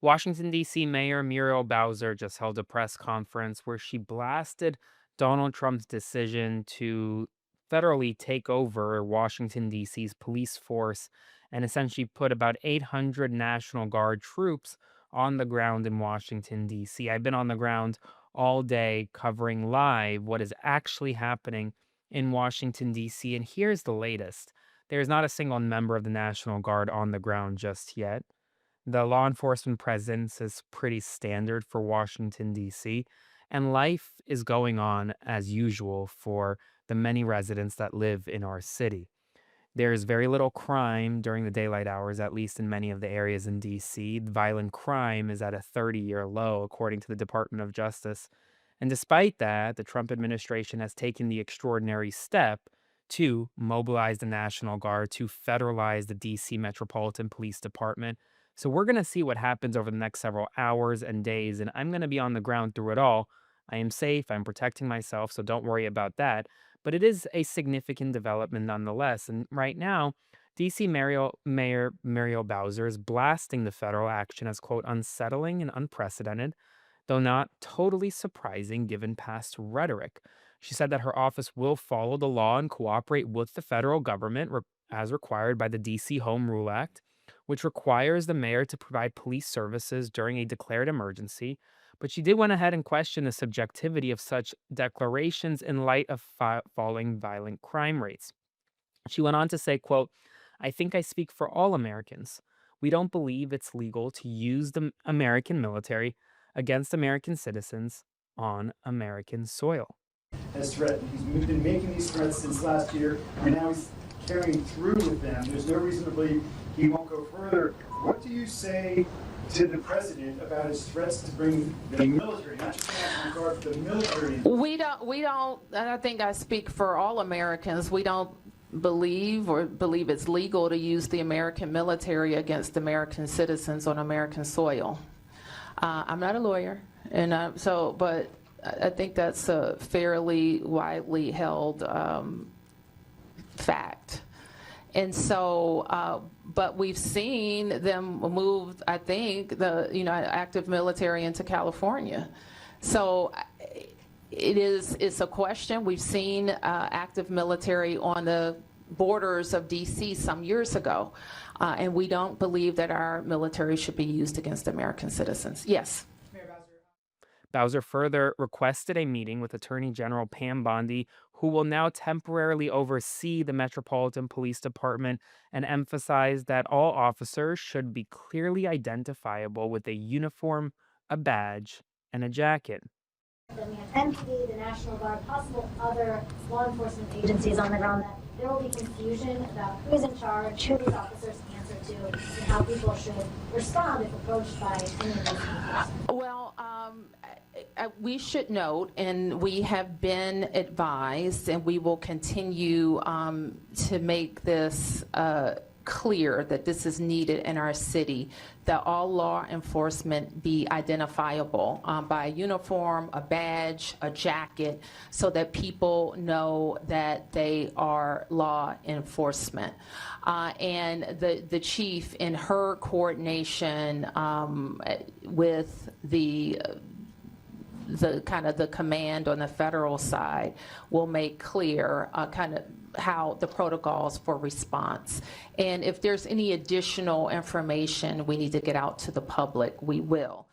Washington, D.C. Mayor Muriel Bowser just held a press conference where she blasted Donald Trump's decision to federally take over Washington, D.C.'s police force and essentially put about 800 National Guard troops on the ground in Washington, D.C. I've been on the ground all day covering live what is actually happening in Washington, D.C. And here's the latest: there's not a single member of the National Guard on the ground just yet. The law enforcement presence is pretty standard for Washington, D.C., and life is going on as usual for the many residents that live in our city. There's very little crime during the daylight hours, at least in many of the areas in D.C. Violent crime is at a 30-year low, according to the Department of Justice. And despite that, the Trump administration has taken the extraordinary step to mobilize the National Guard, to federalize the D.C. Metropolitan Police Department. So we're going to see what happens over the next several hours and days, and I'm going to be on the ground through it all. I am safe, I'm protecting myself, so don't worry about that. But it is a significant development nonetheless. And right now, DC Mayor Muriel Bowser is blasting the federal action as, quote, unsettling and unprecedented, though not totally surprising given past rhetoric. She said that her office will follow the law and cooperate with the federal government as required by the DC Home Rule Act, which requires the mayor to provide police services during a declared emergency. But she did went ahead and question the subjectivity of such declarations in light of falling violent crime rates. She went on to say, quote, I think I speak for all Americans. We don't believe it's legal to use the American military against American citizens on American soil. Has threatened. He's been making these threats since last year, and now he's carrying through with them. There's no reason to believe he won't go further. What do you say to the president about his threats to bring the military, not just the National Guard, but the military? We don't, and I think I speak for all Americans, we don't believe it's legal to use the American military against American citizens on American soil. I'm not a lawyer, and but I think that's a fairly widely held fact. And so, but we've seen them move, I think, active military into California. So it's a question. We've seen active military on the borders of DC some years ago, and we don't believe that our military should be used against American citizens. Yes. Bowser further requested a meeting with Attorney General Pam Bondi, who will now temporarily oversee the Metropolitan Police Department, and emphasized that all officers should be clearly identifiable with a uniform, a badge, and a jacket. Then we have MPD, the National Guard, possible other law enforcement agencies on the ground, that there will be confusion about who's in charge, who these officers answer to, and how people should respond if approached by any of these people. Well, we should note, and we have been advised, and we will continue to make this clear that this is needed in our city, that all law enforcement be identifiable by a uniform, a badge, a jacket, so that people know that they are law enforcement. And the chief, in her coordination with the kind of the command on the federal side, will make clear kind of how the protocols for response. And if there's any additional information we need to get out to the public, we will.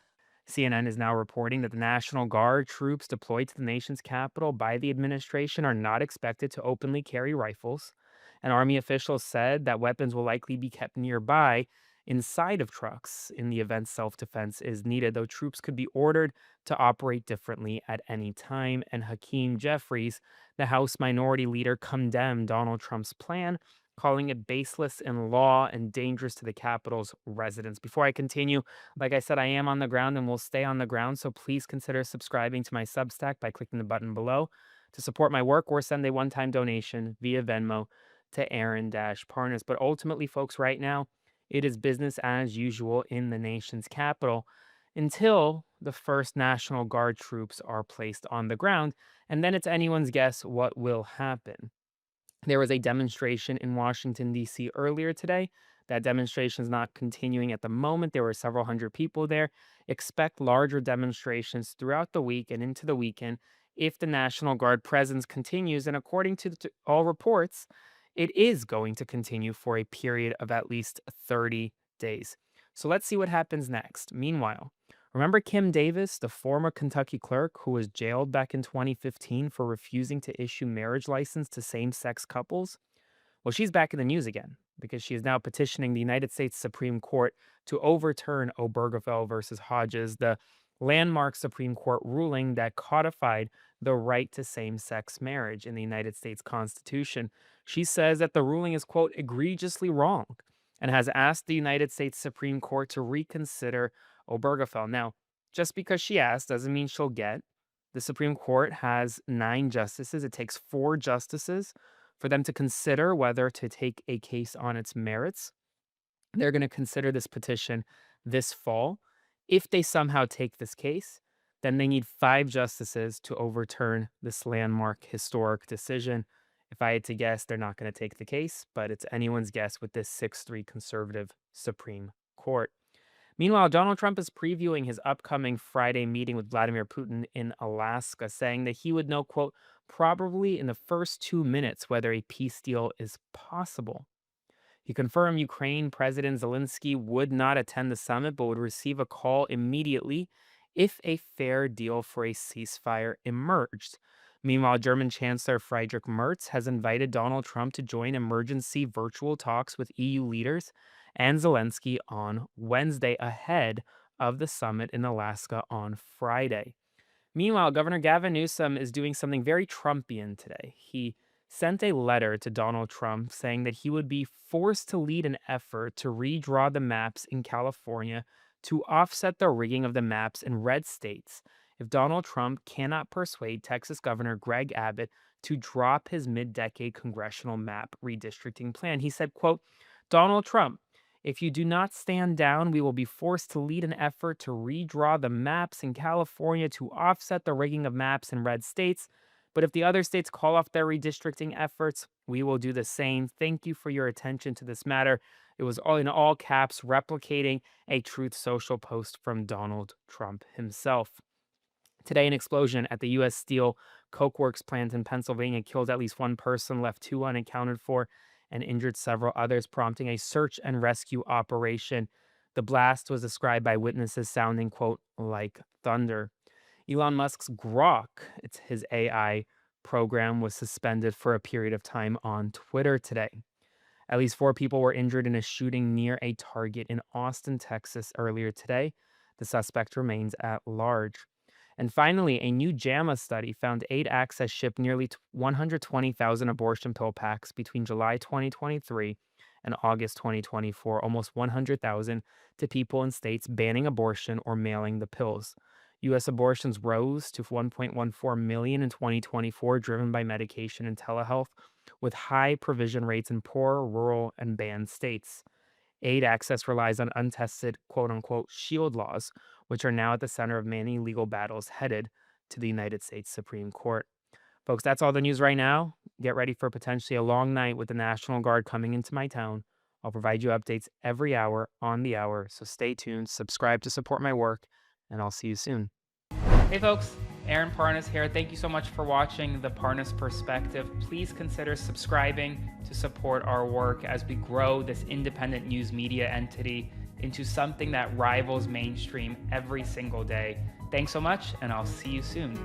CNN is now reporting that the National Guard troops deployed to the nation's capital by the administration are not expected to openly carry rifles. And Army officials said that weapons will likely be kept nearby inside of trucks in the event self-defense is needed, though troops could be ordered to operate differently at any time. And Hakeem Jeffries, the House Minority Leader, condemned Donald Trump's plan, calling it baseless in law and dangerous to the Capitol's residents. Before I continue, like I said, I am on the ground and will stay on the ground, so please consider subscribing to my Substack by clicking the button below to support my work, or send a one-time donation via Venmo to Aaron-Parnas. But ultimately, folks, right now, it is business as usual in the nation's capital until the first National Guard troops are placed on the ground, and then it's anyone's guess what will happen. There was a demonstration in Washington, D.C. earlier today That demonstration is not continuing at the moment. There were several hundred people there. Expect larger demonstrations throughout the week and into the weekend if the National Guard presence continues. And according to all reports, it is going to continue for a period of at least 30 days. So let's see what happens next. Meanwhile, remember Kim Davis, the former Kentucky clerk who was jailed back in 2015 for refusing to issue marriage license to same-sex couples? Well, she's back in the news again because she is now petitioning the United States Supreme Court to overturn Obergefell versus Hodges, the landmark Supreme Court ruling that codified the right to same-sex marriage in the United States Constitution. She says that the ruling is, quote, egregiously wrong and has asked the United States Supreme Court to reconsider Obergefell. Now, just because she asked doesn't mean she'll get. The Supreme Court has 9 justices. It takes 4 justices for them to consider whether to take a case on its merits. They're going to consider this petition this fall. If they somehow take this case, then they need 5 justices to overturn this landmark historic decision. If I had to guess, they're not going to take the case, but it's anyone's guess with this 6-3 conservative Supreme Court. Meanwhile, Donald Trump is previewing his upcoming Friday meeting with Vladimir Putin in Alaska, saying that he would know, quote, probably in the first 2 minutes whether a peace deal is possible. He confirmed Ukraine President Zelensky would not attend the summit, but would receive a call immediately if a fair deal for a ceasefire emerged. Meanwhile, German Chancellor Friedrich Merz has invited Donald Trump to join emergency virtual talks with EU leaders and Zelensky on Wednesday ahead of the summit in Alaska on Friday. Meanwhile, Governor Gavin Newsom is doing something very Trumpian today. He sent a letter to Donald Trump saying that he would be forced to lead an effort to redraw the maps in California to offset the rigging of the maps in red states if Donald Trump cannot persuade Texas Governor Greg Abbott to drop his mid-decade congressional map redistricting plan. He said, quote, Donald Trump, if you do not stand down, we will be forced to lead an effort to redraw the maps in California to offset the rigging of maps in red states. But if the other states call off their redistricting efforts, we will do the same. Thank you for your attention to this matter. It was all in all caps, replicating a Truth Social post from Donald Trump himself. Today, an explosion at the U.S. Steel Coke Works plant in Pennsylvania killed at least 1 person, left 2 unaccounted for, and injured several others, prompting a search and rescue operation. The blast was described by witnesses sounding, quote, like thunder. Elon Musk's Grok, it's his AI program, was suspended for a period of time on Twitter today. At least 4 people were injured in a shooting near a Target in Austin, Texas earlier today. The suspect remains at large. And finally, a new JAMA study found Aid Access shipped nearly 120,000 abortion pill packs between July 2023 and August 2024, almost 100,000 to people in states banning abortion or mailing the pills. U.S. abortions rose to 1.14 million in 2024, driven by medication and telehealth, with high provision rates in poor, rural, and banned states. Aid Access relies on untested, quote-unquote, shield laws, which are now at the center of many legal battles headed to the United States Supreme Court. Folks, that's all the news right now. Get ready for potentially a long night with the National Guard coming into my town. I'll provide you updates every hour on the hour, so stay tuned, subscribe to support my work, and I'll see you soon. Hey folks, Aaron Parnas here. Thank you so much for watching The Parnas Perspective. Please consider subscribing to support our work as we grow this independent news media entity into something that rivals mainstream every single day. Thanks so much, and I'll see you soon.